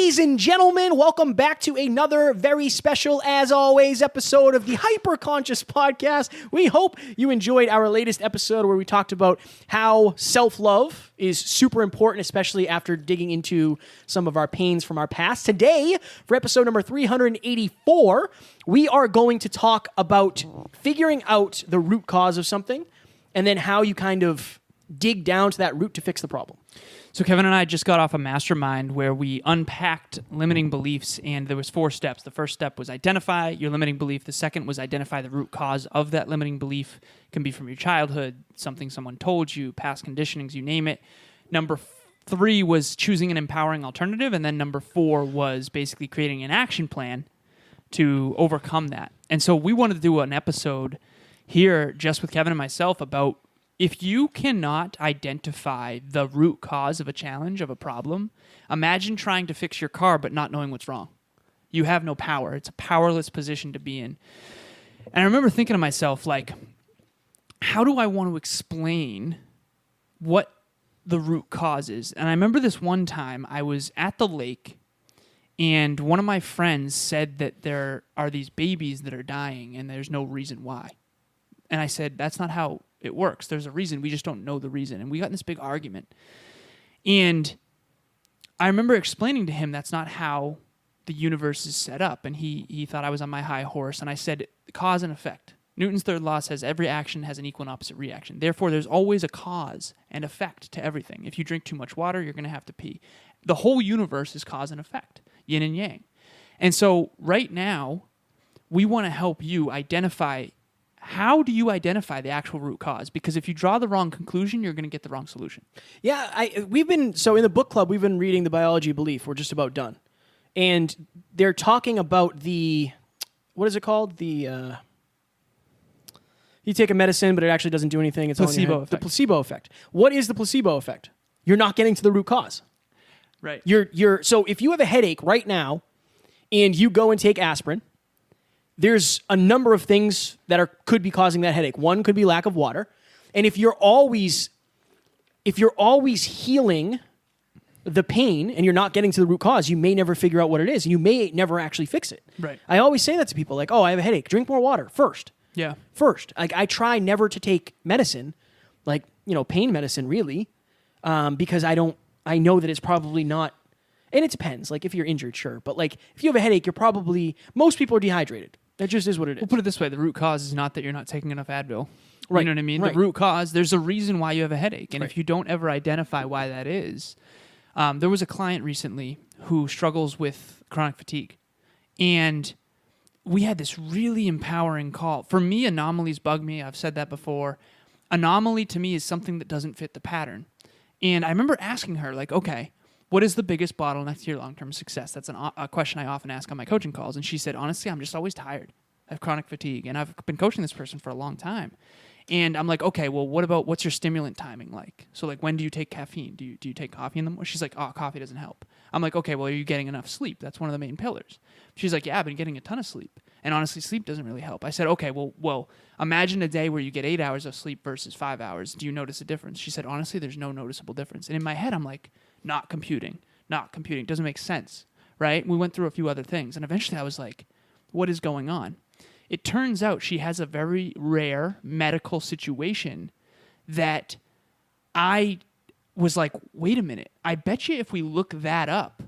Ladies and gentlemen, welcome back to another very special, as always, episode of the Hyperconscious Podcast. We hope you enjoyed our latest episode where we talked about how self-love is super important, especially after digging into some of our pains from our past. Today, for episode number 384, we are going to talk about figuring out the root cause of something and then how you kind of dig down to that root to fix the problem. So Kevin and I just got off a Mastermind where we unpacked limiting beliefs, and there was 4 steps. The first step was identify your limiting belief. The second was identify the root cause of that limiting belief. It can be from your childhood, something someone told you, past conditionings, you name it. Number 3 was choosing an empowering alternative, and then number 4 was basically creating an action plan to overcome that. And so we wanted to do an episode here just with Kevin and myself about if you cannot identify the root cause of a challenge, of a problem, imagine trying to fix your car but not knowing what's wrong. You have no power. It's a powerless position to be in. And I remember thinking to myself, like, how do I want to explain what the root cause is? And I remember this one time I was at the lake and one of my friends said that there are these babies that are dying and there's no reason why. And I said, that's not how it works. There's a reason. We just don't know the reason. And we got in this big argument. And I remember explaining to him that's not how the universe is set up. And he thought I was on my high horse. And I said, cause and effect. Newton's third law says every action has an equal and opposite reaction. Therefore, there's always a cause and effect to everything. If you drink too much water, you're going to have to pee. The whole universe is cause and effect, yin and yang. And so right now, we want to help you identify how do you identify the actual root cause? Because if you draw the wrong conclusion, you're going to get the wrong solution. Yeah, we've been in the book club, we've been reading The Biology of Belief. We're just about done. And they're talking about what is it called? You take a medicine, but it actually doesn't do anything. It's placebo effect. effect. The placebo effect. What is the placebo effect? You're not getting to the root cause. Right. So if you have a headache right now and you go and take aspirin, there's a number of things that could be causing that headache. One could be lack of water. And if you're always healing the pain and you're not getting to the root cause, you may never figure out what it is. And you may never actually fix it. Right. I always say that to people, like, oh, I have a headache. Drink more water first. Yeah. First. Like, I try never to take medicine, like, pain medicine really, because I know that it's probably not, and it depends. Like, if you're injured, sure. But like, if you have a headache, most people are dehydrated. That just is what it is. We'll put it this way. The root cause is not that you're not taking enough Advil. Right. You know what I mean? Right. The root cause, there's a reason why you have a headache. And Right. if you don't ever identify why that is, there was a client recently who struggles with chronic fatigue. And we had this really empowering call. For me, anomalies bug me. I've said that before. Anomaly to me is something that doesn't fit the pattern. And I remember asking her, like, okay, what is the biggest bottleneck to your long-term success? That's a question I often ask on my coaching calls. And she said, honestly, I'm just always tired. I have chronic fatigue. And I've been coaching this person for a long time. And I'm like, okay, well, what's your stimulant timing like? So, like, when do you take caffeine? Do you take coffee in the morning? She's like, oh, coffee doesn't help. I'm like, okay, well, are you getting enough sleep? That's one of the main pillars. She's like, yeah, I've been getting a ton of sleep. And honestly, sleep doesn't really help. I said, okay, well, imagine a day where you get 8 hours of sleep versus 5 hours. Do you notice a difference? She said, honestly, there's no noticeable difference. And in my head, I'm like, not computing. Doesn't make sense, right? We went through a few other things. And eventually I was like, what is going on? It turns out she has a very rare medical situation that I was like, wait a minute. I bet you if we look that up,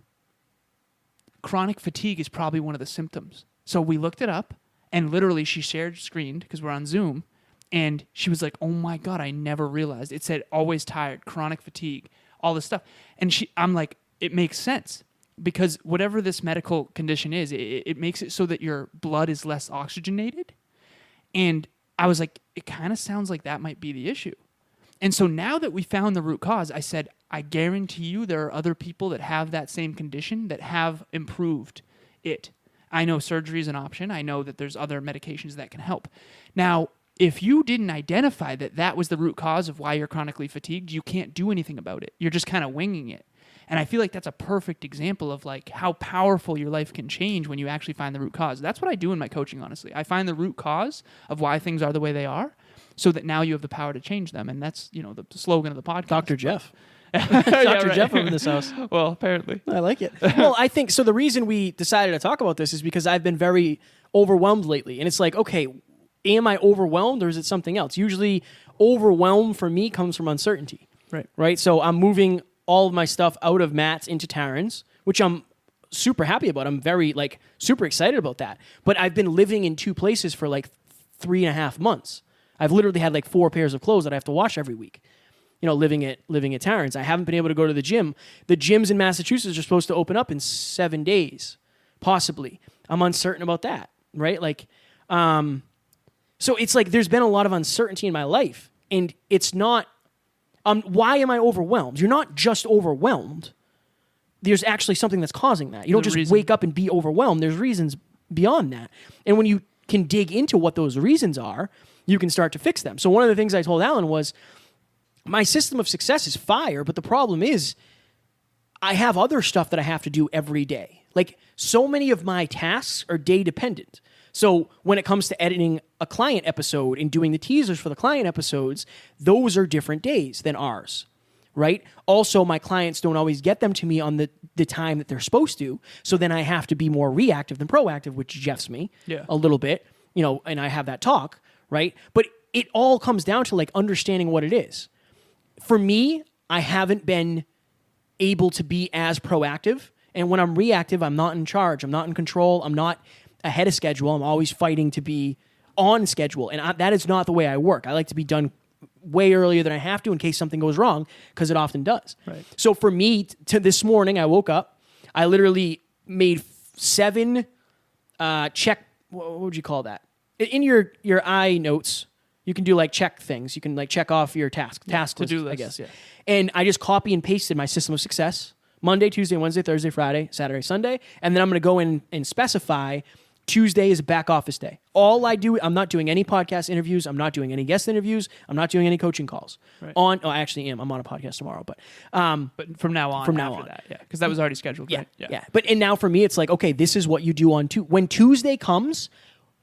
chronic fatigue is probably one of the symptoms. So we looked it up, and literally she shared screen because we're on Zoom, and she was like, oh my God, I never realized. It said always tired, chronic fatigue, all this stuff. And I'm like, it makes sense. Because whatever this medical condition is, it makes it so that your blood is less oxygenated. And I was like, it kind of sounds like that might be the issue. And so now that we found the root cause, I said, I guarantee you there are other people that have that same condition that have improved it. I know surgery is an option. I know that there's other medications that can help. Now, if you didn't identify that that was the root cause of why you're chronically fatigued, you can't do anything about it. You're just kind of winging it. And I feel like that's a perfect example of like how powerful your life can change when you actually find the root cause. That's what I do in my coaching, honestly. I find the root cause of why things are the way they are so that now you have the power to change them. And that's, the slogan of the podcast. Dr. Jeff. Dr. Jeff over in this house. Well, apparently. I like it. Well, I think so. The reason we decided to talk about this is because I've been very overwhelmed lately, and it's like, okay, am I overwhelmed or is it something else? Usually, overwhelm for me comes from uncertainty. Right. So I'm moving all of my stuff out of Matt's into Taryn's, which I'm super happy about. I'm very super excited about that. But I've been living in two places for 3.5 months. I've literally had 4 pairs of clothes that I have to wash every week. Living at Taryn's. I haven't been able to go to the gym. The gyms in Massachusetts are supposed to open up in 7 days, possibly. I'm uncertain about that, right? So it's there's been a lot of uncertainty in my life, and it's not. Why am I overwhelmed? You're not just overwhelmed. There's actually something that's causing that. You don't just wake up and be overwhelmed. There's reasons beyond that, and when you can dig into what those reasons are, you can start to fix them. So one of the things I told Alan was, my system of success is fire, but the problem is I have other stuff that I have to do every day. So many of my tasks are day dependent. So when it comes to editing a client episode and doing the teasers for the client episodes, those are different days than ours, right? Also, my clients don't always get them to me on the time that they're supposed to. So then I have to be more reactive than proactive, which jeffs me a little bit, and I have that talk, right? But it all comes down to understanding what it is. For me, I haven't been able to be as proactive. And when I'm reactive, I'm not in charge. I'm not in control. I'm not ahead of schedule. I'm always fighting to be on schedule. And that is not the way I work. I like to be done way earlier than I have to in case something goes wrong, because it often does. Right. So for me, to this morning, I woke up. I literally made 7 what would you call that? In your iNotes, you can do check things. You can task off your task list, to-do list, I guess. Yeah. And I just copy and pasted my system of success: Monday, Tuesday, Wednesday, Thursday, Friday, Saturday, Sunday. And then I'm going to go in and specify Tuesday is a back office day. All I do, I'm not doing any podcast interviews. I'm not doing any guest interviews. I'm not doing any coaching calls. Right. I actually am. I'm on a podcast tomorrow, but from now on. That, yeah, because that was already scheduled. Yeah, right? yeah. But now for me, it's okay, this is what you do on Tuesday. When Tuesday comes,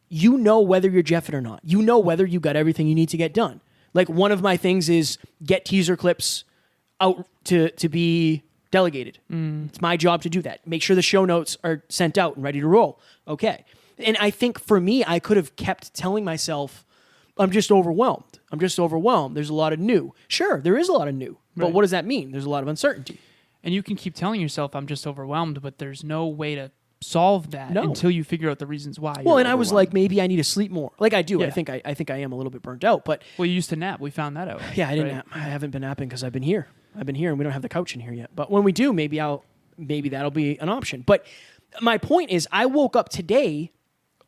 you know whether you're Jeffing or not. You know whether you got everything you need to get done. One of my things is get teaser clips out to be delegated. It's my job to do that. Make sure the show notes are sent out and ready to roll. Okay. And I think for me, I could have kept telling myself, I'm just overwhelmed. There's a lot of new. Sure, there is a lot of new. But what does that mean? There's a lot of uncertainty. And you can keep telling yourself, I'm just overwhelmed, but there's no way to solve that until you figure out the reasons why. Well, and I was maybe I need to sleep more. I do. Yeah. I think I am a little bit burnt out. But you used to nap. We found that out. Yeah, I didn't nap. I haven't been napping because I've been here, and we don't have the couch in here yet. But when we do, maybe that'll be an option. But my point is, I woke up today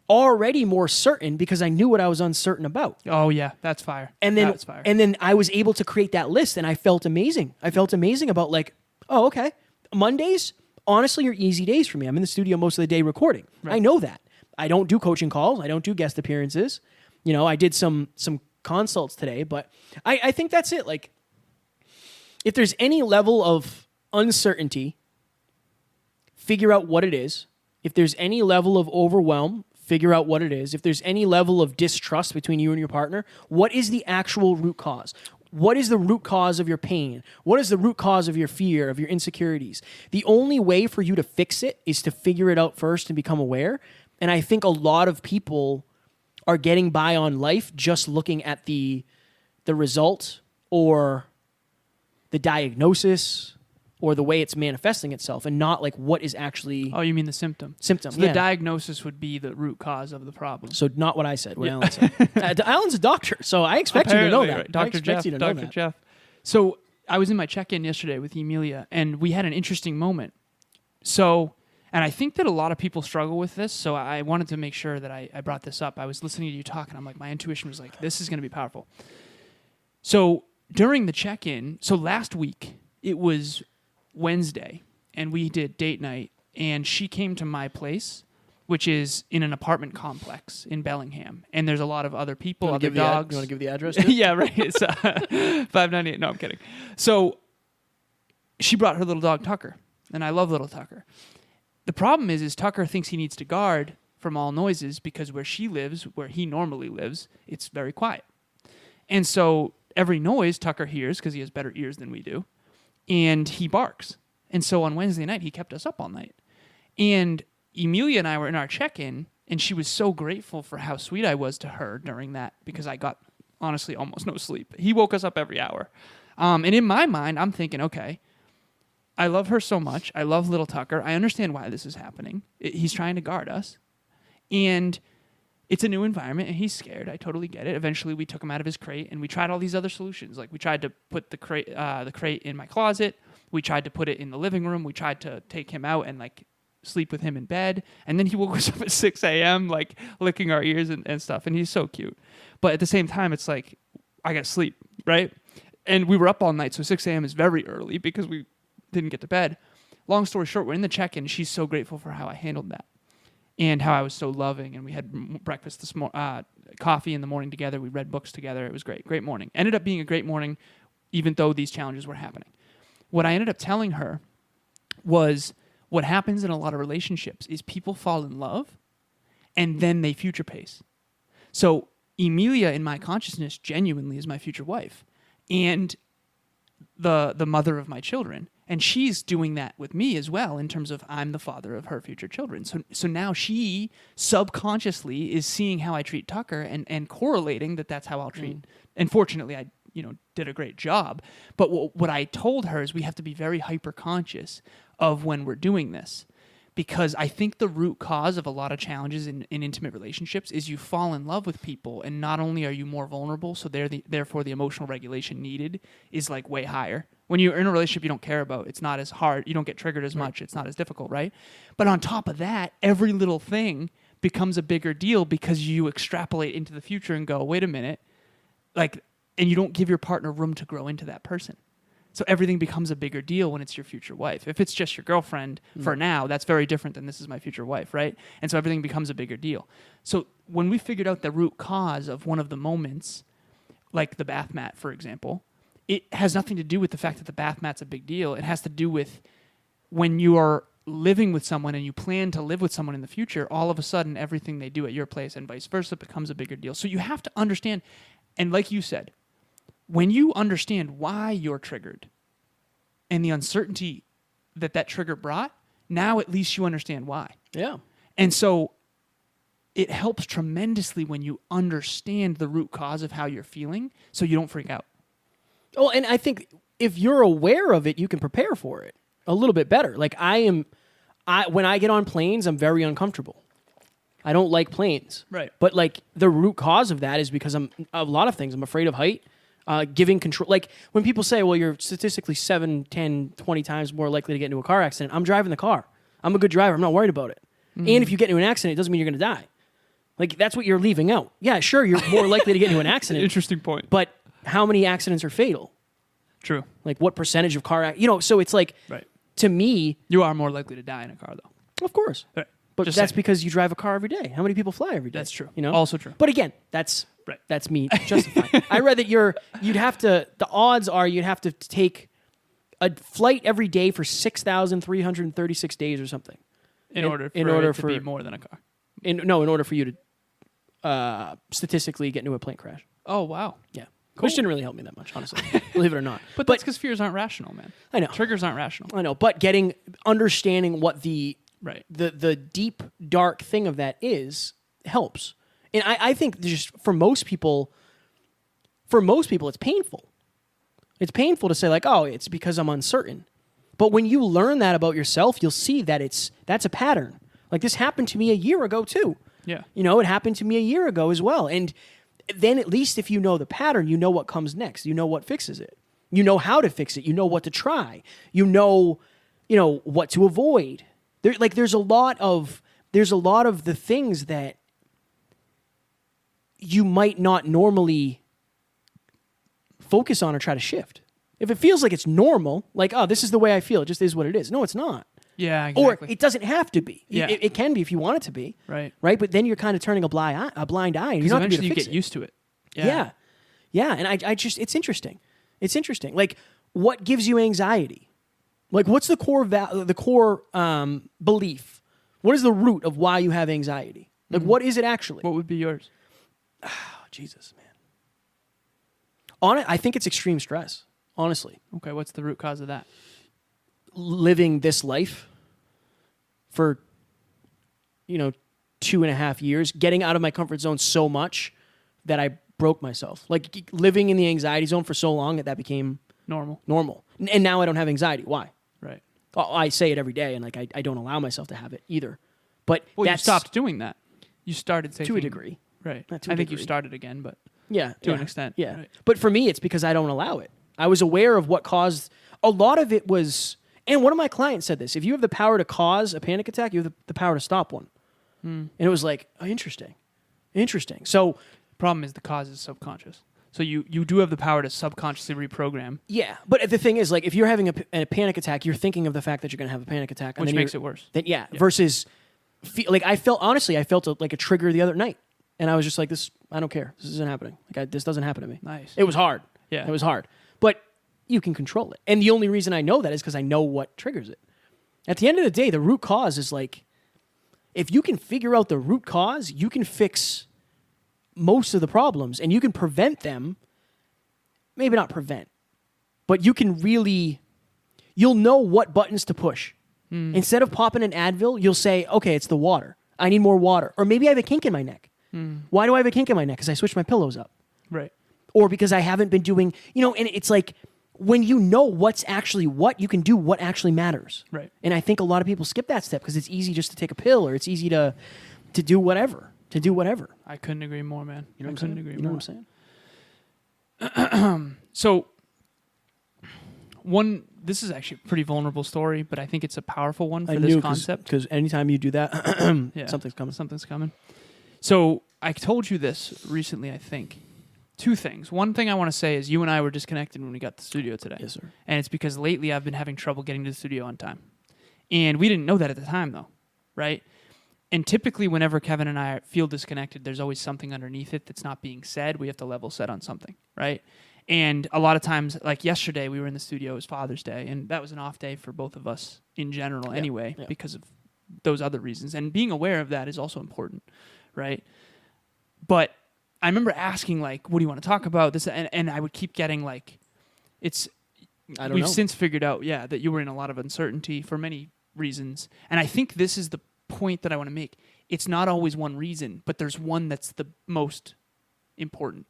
already more certain because I knew what I was uncertain about. Oh yeah, that's fire. And then I was able to create that list, and I felt amazing. I felt amazing about oh, okay, Mondays honestly are easy days for me. I'm in the studio most of the day recording. Right. I know that. I don't do coaching calls. I don't do guest appearances. I did some consults today, but I think that's it. If there's any level of uncertainty, figure out what it is. If there's any level of overwhelm, figure out what it is. If there's any level of distrust between you and your partner, what is the actual root cause? What is the root cause of your pain? What is the root cause of your fear, of your insecurities? The only way for you to fix it is to figure it out first and become aware. And I think a lot of people are getting by on life just looking at the result or the diagnosis or the way it's manifesting itself, and not what is actually... Oh, you mean the symptom? Symptom, so the diagnosis would be the root cause of the problem. So not what I said, what Alan said. Alan's a doctor, so I expect you to know that. Right. Dr. Jeff. So I was in my check-in yesterday with Emilia, and we had an interesting moment. So, and I think that a lot of people struggle with this, so I wanted to make sure that I brought this up. I was listening to you talk, and I'm my intuition was this is going to be powerful. So during the check-in, so last week, it was Wednesday, and we did date night, and she came to my place, which is in an apartment complex in Bellingham, and there's a lot of other people, other dogs. You want to give the address? Yeah, right. It's 598. No, I'm kidding. So she brought her little dog Tucker, and I love little Tucker. The problem is Tucker thinks he needs to guard from all noises because where she lives, where he normally lives, it's very quiet. And so every noise Tucker hears, because he has better ears than we do, and he barks. And so on Wednesday night, he kept us up all night. And Emilia and I were in our check-in, and she was so grateful for how sweet I was to her during that, because I got, honestly, almost no sleep. He woke us up every hour. And in my mind, I'm thinking, okay, I love her so much. I love little Tucker. I understand why this is happening. He's trying to guard us. And it's a new environment, and he's scared. I totally get it. Eventually, we took him out of his crate, and we tried all these other solutions. Like, we tried to put the crate in my closet. We tried to put it in the living room. We tried to take him out and, like, sleep with him in bed. And then he woke us up at 6 a.m., like, licking our ears and stuff. And he's so cute. But at the same time, it's like, I got to sleep, right? And we were up all night, so 6 a.m. is very early because we didn't get to bed. Long story short, we're in the check-in. She's so grateful for how I handled that and how I was so loving. And we had breakfast this morning, coffee in the morning together. We read books together. It was great. Great morning. Ended up being a great morning, even though these challenges were happening. What I ended up telling her was what happens in a lot of relationships is people fall in love and then they future pace. So Emilia in my consciousness genuinely is my future wife and the mother of my children. And she's doing that with me as well in terms of I'm the father of her future children. So now she subconsciously is seeing how I treat Tucker and correlating that that's how I'll treat. And fortunately, I did a great job. But what I told her is we have to be very hyper conscious of when we're doing this. Because I think the root cause of a lot of challenges in intimate relationships is you fall in love with people, and not only are you more vulnerable, so therefore the emotional regulation needed is like way higher. When you're in a relationship you don't care about, it's not as hard. You don't get triggered as much. It's not as difficult, right? But on top of that, every little thing becomes a bigger deal because you extrapolate into the future and go, wait a minute, and you don't give your partner room to grow into that person. So everything becomes a bigger deal when it's your future wife. If it's just your girlfriend for now, that's very different than this is my future wife, right? And so everything becomes a bigger deal. So when we figured out the root cause of one of the moments, like the bath mat, for example, it has nothing to do with the fact that the bath mat's a big deal. It has to do with when you are living with someone and you plan to live with someone in the future, all of a sudden everything they do at your place and vice versa becomes a bigger deal. So you have to understand, and like you said, when you understand why you're triggered and the uncertainty that trigger brought, now at least you understand why. Yeah. And so it helps tremendously when you understand the root cause of how you're feeling so you don't freak out. Oh, and I think if you're aware of it, you can prepare for it a little bit better. Like when I get on planes, I'm very uncomfortable. I don't like planes. Right. But like the root cause of that is because I'm a lot of things. I'm afraid of height. Giving control, like when people say, well, you're statistically 7, 10, 20 times more likely to get into a car accident. I'm driving the car. I'm a good driver. I'm not worried about it. And if you get into an accident, it doesn't mean you're going to die. Like that's what you're leaving out. Yeah, sure, you're more likely to get into an accident. Interesting point. But how many accidents are fatal? True. Like what percentage of car, so it's like, right. To me. You are more likely to die in a car though. Of course. Right. But that's because you drive a car every day. How many people fly every day? That's true. Also true. But again, that's me justifying. I read that the odds are you'd have to take a flight every day for 6,336 days or something. In order for it to be more than a car. In order for you to statistically get into a plane crash. Oh, wow. Yeah. Cool. Which didn't really help me that much, honestly. Believe it or not. But that's because fears aren't rational, man. I know. Triggers aren't rational. I know. But understanding what the deep, dark thing of that is helps. And I think just for most people, it's painful. It's painful to say like, oh, it's because I'm uncertain. But when you learn that about yourself, you'll see that that's a pattern. Like this happened to me a year ago too. Yeah. It happened to me a year ago as well. And then at least if you know the pattern, you know what comes next. You know what fixes it. You know how to fix it. You know what to try. You know what to avoid. There's a lot of the things that you might not normally focus on or try to shift. If it feels like it's normal, like, oh, this is the way I feel, it just is what it is. No, it's not. Yeah, exactly. Or it doesn't have to be. Yeah. It can be if you want it to be. Right. Right? But then you're kind of turning a blind eye. And you're not eventually you fix get it. used to it. Yeah. And I just, it's interesting. It's interesting. Like, what gives you anxiety? Like, what's the core belief? What is the root of why you have anxiety? Like, what is it actually? What would be yours? Oh, Jesus, man. On it, I think it's extreme stress. honestly. Okay, what's the root cause of that? Living this life for, 2.5 years, getting out of my comfort zone so much that I broke myself. Like living in the anxiety zone for so long that became Normal. And now I don't have anxiety. Why? Right. I say it every day, and like I don't allow myself to have it either. But Well, you that's stopped doing that. You started taking... to a degree. Right. To a I think you degree. started again, but Yeah. to an extent. Yeah. Right. But for me, it's because I don't allow it. I was aware of what caused... A lot of it was... And one of my clients said this. If you have the power to cause a panic attack, you have the power to stop one. And it was like, oh, interesting. So... Problem is the cause is subconscious. So you do have the power to subconsciously reprogram. Yeah. But the thing is, like, if you're having a panic attack, you're thinking of the fact that you're going to have a panic attack. Which makes it worse. Yeah. Versus... Like, I felt like a trigger the other night. And I was just like, this, I don't care. This isn't happening. Like, this doesn't happen to me. Nice. It was hard. Yeah. It was hard. But you can control it. And the only reason I know that is because I know what triggers it. At the end of the day, the root cause is like, if you can figure out the root cause, you can fix most of the problems and you can prevent them. Maybe not prevent, but you can really, you'll know what buttons to push. Instead of popping an Advil, you'll say, okay, it's the water. I need more water. Or maybe I have a kink in my neck. Why do I have a kink in my neck? Because I switched my pillows up. Right. Or because I haven't been doing, and it's like when you know what's actually what, you can do what actually matters. Right. And I think a lot of people skip that step because it's easy just to take a pill or it's easy to do whatever. I couldn't agree more, man. You know I what couldn't I'm saying? agree You know more. what I'm saying? So, this is actually a pretty vulnerable story, but I think it's a powerful one for this concept. Because anytime you do that, Yeah. something's coming. Something's coming. So I told you this recently, I think. Two things. One thing I want to say is you and I were disconnected when we got to the studio today. Yes, sir. And it's because lately I've been having trouble getting to the studio on time. And we didn't know that at the time, though, right? And typically whenever Kevin and I feel disconnected, there's always something underneath it that's not being said. We have to level set on something, right? And a lot of times, like yesterday, we were in the studio. It was Father's Day, and that was an off day for both of us in general anyway because of those other reasons. And being aware of that is also important, right? But I remember asking, like, what do you want to talk about? This, and I would keep getting, like, we've since figured out, that you were in a lot of uncertainty for many reasons. And I think this is the point that I want to make. It's not always one reason, but there's one that's the most important.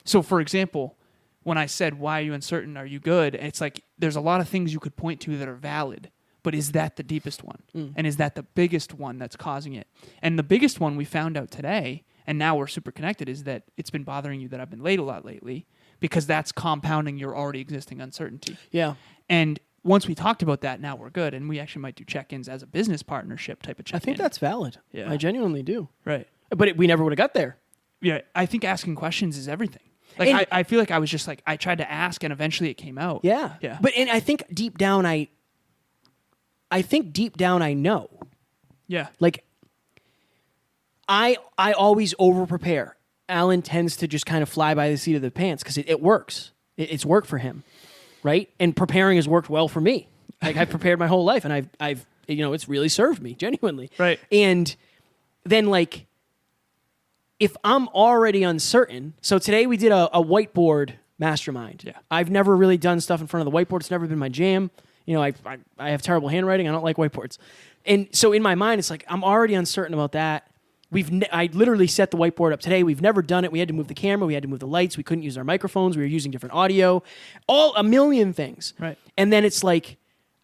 So, for example, when I said, why are you uncertain? Are you good? It's like, there's a lot of things you could point to that are valid, but is that the deepest one? And is that the biggest one that's causing it? And the biggest one we found out today, and now we're super connected, is that it's been bothering you that I've been late a lot lately because that's compounding your already existing uncertainty. Yeah. And once we talked about that, now we're good. And we actually might do check-ins as a business partnership type of check-in. I think that's valid. Yeah. I genuinely do. Right. But we never would have got there. Yeah, I think asking questions is everything. Like, I feel like I was just like, I tried to ask and eventually it came out. Yeah. Yeah. But and I think deep down I know. Yeah. Like I always over prepare. Alan tends to just kind of fly by the seat of the pants because it works. It's worked for him, right? And preparing has worked well for me. Like I've prepared my whole life, and I've it's really served me genuinely. Right. And then like if I'm already uncertain, so today we did a whiteboard mastermind. Yeah. I've never really done stuff in front of the whiteboard. It's never been my jam. I have terrible handwriting. I don't like whiteboards. And so in my mind, it's like, I'm already uncertain about that. I literally set the whiteboard up today. We've never done it. We had to move the camera. We had to move the lights. We couldn't use our microphones. We were using different audio. A million things. Right. And then it's like,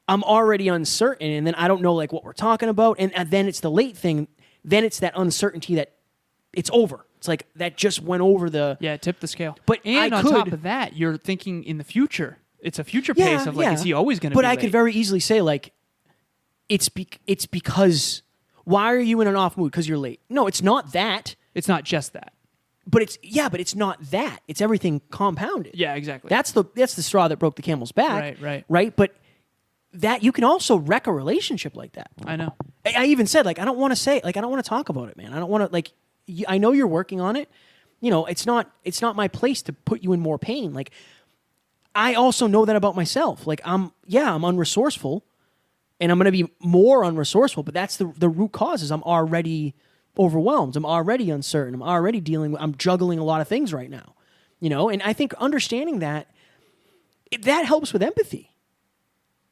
I'm already uncertain. And then I don't know like what we're talking about. And then it's the late thing. Then it's that uncertainty that it's over. It's like that just went over the... Yeah, tip the scale. But and I on could, top of that, you're thinking in the future. It's a future pace of like, is he always going to be But I late? could very easily say like, it's because... Why are you in an off mood? Because you're late. No, it's not that. It's not just that. But it's not that. It's everything compounded. Yeah, exactly. That's the straw that broke the camel's back. Right. But that you can also wreck a relationship like that. I know. I even said like I don't want to say like I don't want to talk about it, man. I don't want to like. I know you're working on it. It's not my place to put you in more pain. Like I also know that about myself. Like I'm unresourceful. And I'm going to be more unresourceful, but that's the root cause is I'm already overwhelmed. I'm already uncertain. I'm juggling a lot of things right now, and I think understanding that that helps with empathy.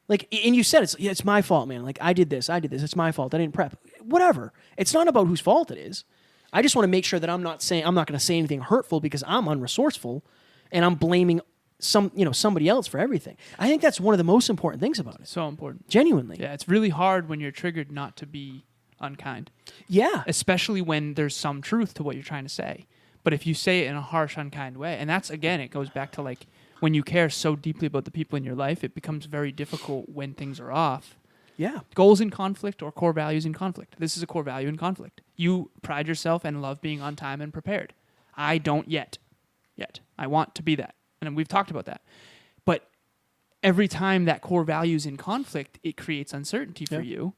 Like, and you said it's my fault, man. Like, I did this. It's my fault. I didn't prep. Whatever. It's not about whose fault it is. I just want to make sure that I'm not going to say anything hurtful because I'm unresourceful, and I'm blaming somebody else for everything. I think that's one of the most important things about it. So important. Genuinely. Yeah, it's really hard when you're triggered not to be unkind. Yeah. Especially when there's some truth to what you're trying to say. But if you say it in a harsh, unkind way, and that's, again, it goes back to like when you care so deeply about the people in your life, it becomes very difficult when things are off. Yeah. Goals in conflict or core values in conflict. This is a core value in conflict. You pride yourself and love being on time and prepared. I don't yet. I want to be that. And we've talked about that. But every time that core value is in conflict, it creates uncertainty for you.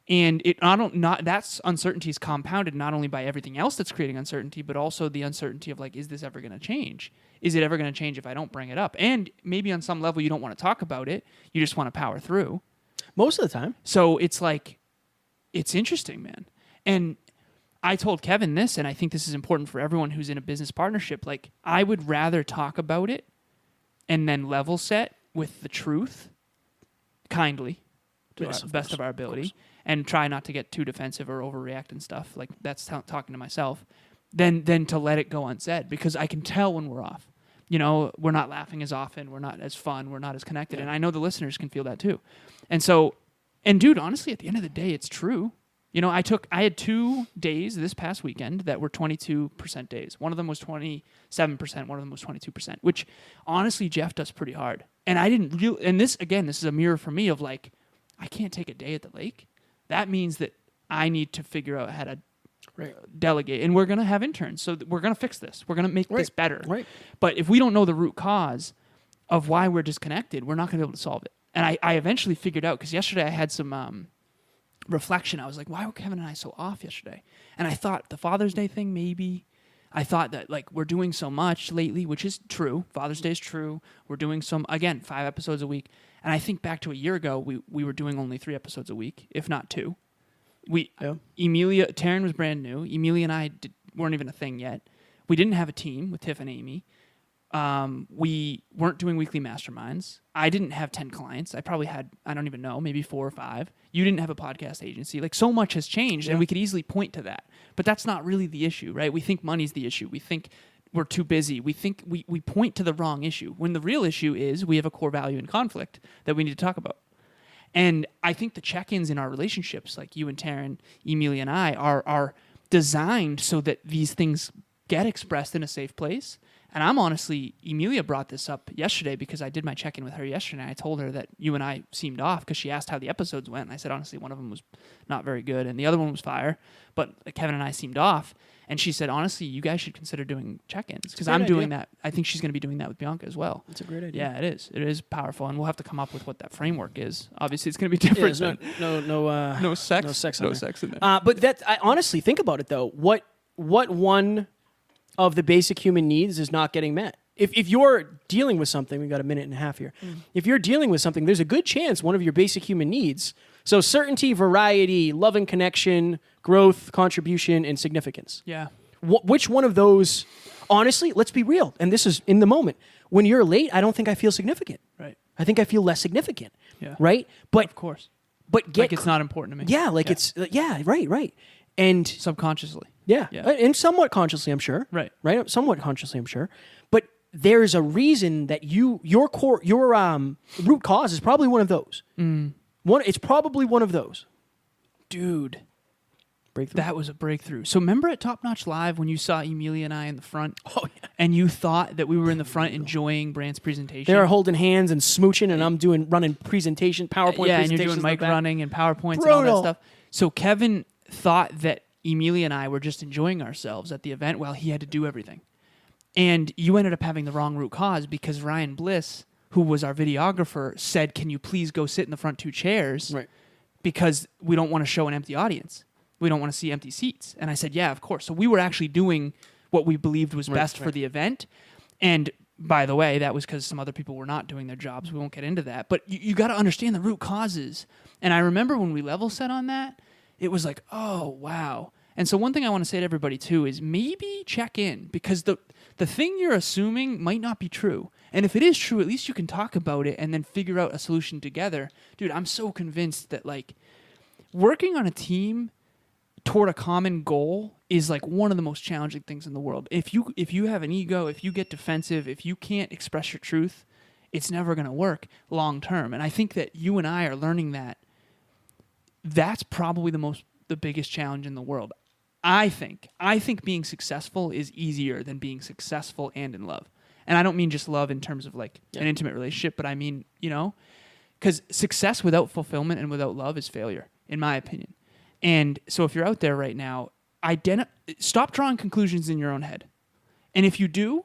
And that uncertainty is compounded not only by everything else that's creating uncertainty, but also the uncertainty of like, is this ever going to change? Is it ever going to change if I don't bring it up? And maybe on some level you don't want to talk about it. You just want to power through. Most of the time. So it's like, it's interesting, man. And I told Kevin this, and I think this is important for everyone who's in a business partnership. Like, I would rather talk about it and then level set with the truth kindly to the best of our ability and try not to get too defensive or overreact and stuff. Like, that's talking to myself. Then to let it go unsaid, because I can tell when we're off. You know, we're not laughing as often. We're not as fun. We're not as connected. And I know the listeners can feel that too. And so, and dude, honestly, at the end of the day, it's true. You know, I had 2 days this past weekend that were 22% days. One of them was 27%. One of them was 22%, which honestly, Jeff does pretty hard. And I didn't really, and this is a mirror for me of like, I can't take a day at the lake. That means that I need to figure out how to delegate. And we're going to have interns. So we're going to fix this. We're going to make this better. Right. But if we don't know the root cause of why we're disconnected, we're not going to be able to solve it. And I eventually figured out, because yesterday I had some reflection. I was like, why were Kevin and I so off yesterday? And I thought the Father's Day thing, maybe. I thought that like we're doing so much lately, which is true. Father's Day is true. We're doing 5 episodes a week. And I think back to a year ago, we were doing only 3 episodes a week, if not 2. Taryn was brand new. Emilia and I weren't even a thing yet. We didn't have a team with Tiff and Amy. We weren't doing weekly masterminds. I didn't have 10 clients. I probably had, I don't even know, maybe 4 or 5. You didn't have a podcast agency. Like, so much has changed, and we could easily point to that. But that's not really the issue, right? We think money's the issue. We think we're too busy. We think we point to the wrong issue, when the real issue is we have a core value in conflict that we need to talk about. And I think the check-ins in our relationships, like you and Taryn, Emilia and I, are designed so that these things get expressed in a safe place. And I'm honestly, Emilia brought this up yesterday because I did my check-in with her yesterday. I told her that you and I seemed off because she asked how the episodes went. And I said, honestly, one of them was not very good and the other one was fire. But Kevin and I seemed off. And she said, honestly, you guys should consider doing check-ins because I'm doing that. I think she's going to be doing that with Bianca as well. That's a great idea. Yeah, it is. It is powerful. And we'll have to come up with what that framework is. Obviously, it's going to be different. Yeah, no sex. No sex in there. But I honestly think about it, though. What one of the basic human needs is not getting met? If you're dealing with something, we've got a minute and a half here. If you're dealing with something, there's a good chance one of your basic human needs, so certainty, variety, love and connection, growth, contribution, and significance. Yeah. Which one of those, honestly, let's be real, and this is in the moment. When you're late, I don't think I feel significant. Right. I think I feel less significant. Yeah. Right? But of course. But like it's not important to me. Yeah, like it's right. And subconsciously. Yeah. And somewhat consciously, I'm sure. Right. Somewhat consciously, I'm sure. But there's a reason that your root cause is probably one of those. It's probably one of those. Dude. Breakthrough. That was a breakthrough. So remember at Top Notch Live when you saw Emilia and I in the front? Oh, yeah. And you thought that we were in the front enjoying Brandt's presentation? They were holding hands and smooching, and I'm running presentation, PowerPoint presentations. Yeah, and you're doing mic running and PowerPoints and all that stuff. So Kevin thought that Emilia and I were just enjoying ourselves at the event while he had to do everything. And you ended up having the wrong root cause because Ryan Bliss, who was our videographer, said, can you please go sit in the front 2 chairs? Right. Because we don't want to show an empty audience. We don't want to see empty seats. And I said, yeah, of course. So we were actually doing what we believed was best for the event. And by the way, that was because some other people were not doing their jobs. We won't get into that. But you got to understand the root causes. And I remember when we level set on that, it was like, oh, wow. And so one thing I want to say to everybody too is maybe check in, because the thing you're assuming might not be true. And if it is true, at least you can talk about it and then figure out a solution together. Dude, I'm so convinced that like working on a team toward a common goal is like one of the most challenging things in the world. If you have an ego, if you get defensive, if you can't express your truth, it's never going to work long term. And I think that you and I are learning that that's probably the biggest challenge in the world. I think being successful is easier than being successful and in love. And I don't mean just love in terms of like an intimate relationship, but I mean, because success without fulfillment and without love is failure, in my opinion. And so if you're out there right now, stop drawing conclusions in your own head. And if you do,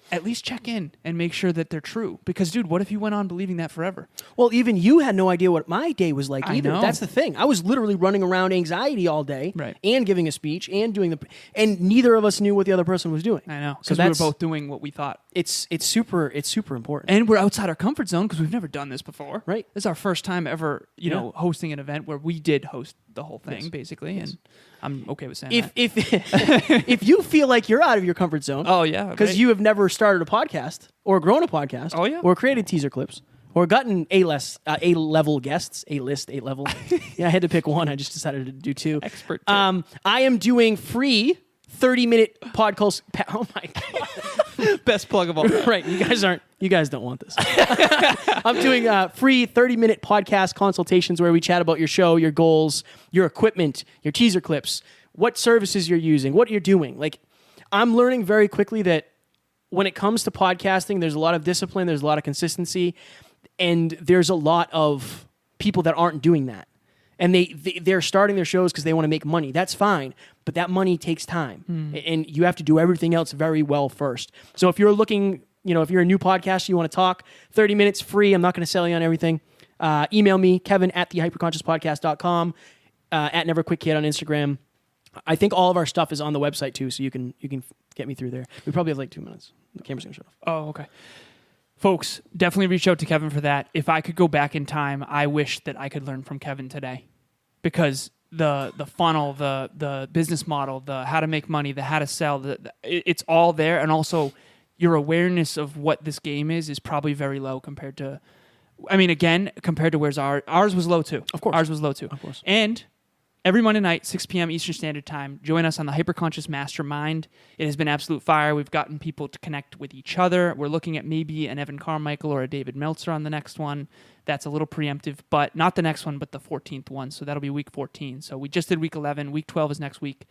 at least check in and make sure that they're true. Because, dude, what if you went on believing that forever? Well, even you had no idea what my day was like either. I know. That's the thing. I was literally running around anxiety all day and giving a speech and and neither of us knew what the other person was doing. I know. Because we were both doing what we thought. It's super important. And we're outside our comfort zone because we've never done this before. Right. This is our first time ever, hosting an event where we did host the whole thing, basically. Yes. And I'm okay with saying that. If you feel like you're out of your comfort zone, oh yeah, because you have never started a podcast or grown a podcast, or created teaser clips, or gotten A-level guests, A-list, A-level. Yeah, I had to pick one. I just decided to do two. Expert. I am doing free 30-minute podcast. Oh my god, best plug of all. Right, you guys don't want this. I'm doing free 30-minute podcast consultations where we chat about your show, your goals, your equipment, your teaser clips, what services you're using, what you're doing. Like, I'm learning very quickly that when it comes to podcasting, there's a lot of discipline, there's a lot of consistency, and there's a lot of people that aren't doing that. And they're starting their shows because they want to make money. That's fine, but that money takes time, and you have to do everything else very well first. So if you're looking, if you're a new podcaster, you want to talk, 30 minutes free. I'm not going to sell you on everything. Email me, Kevin@thehyperconsciouspodcast.com, at NeverQuitKid on Instagram. I think all of our stuff is on the website too, so you can get me through there. We probably have like 2 minutes. The camera's going to shut off. Oh, okay. Folks, definitely reach out to Kevin for that. If I could go back in time, I wish that I could learn from Kevin today, because the funnel, the business model, the how to make money, the how to sell, it's all there. And also your awareness of what this game is probably very low compared to where's ours was low too. Of course. Ours was low too. Of course. And every Monday night, 6 p.m. Eastern Standard Time, join us on the Hyperconscious Mastermind. It has been absolute fire. We've gotten people to connect with each other. We're looking at maybe an Evan Carmichael or a David Meltzer on the next one. That's a little preemptive, but not the next one, but the 14th one. So that'll be week 14. So we just did week 11. Week 12 is next week.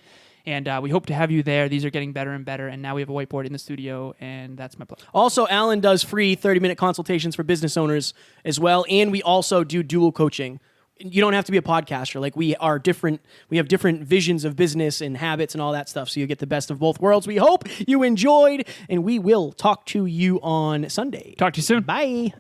And we hope to have you there. These are getting better and better. And now we have a whiteboard in the studio, and that's my plug. Also, Alan does free 30-minute consultations for business owners as well. And we also do dual coaching. You don't have to be a podcaster. Like, we are different. We have different visions of business and habits and all that stuff. So you get the best of both worlds. We hope you enjoyed, and we will talk to you on Sunday. Talk to you soon. Bye.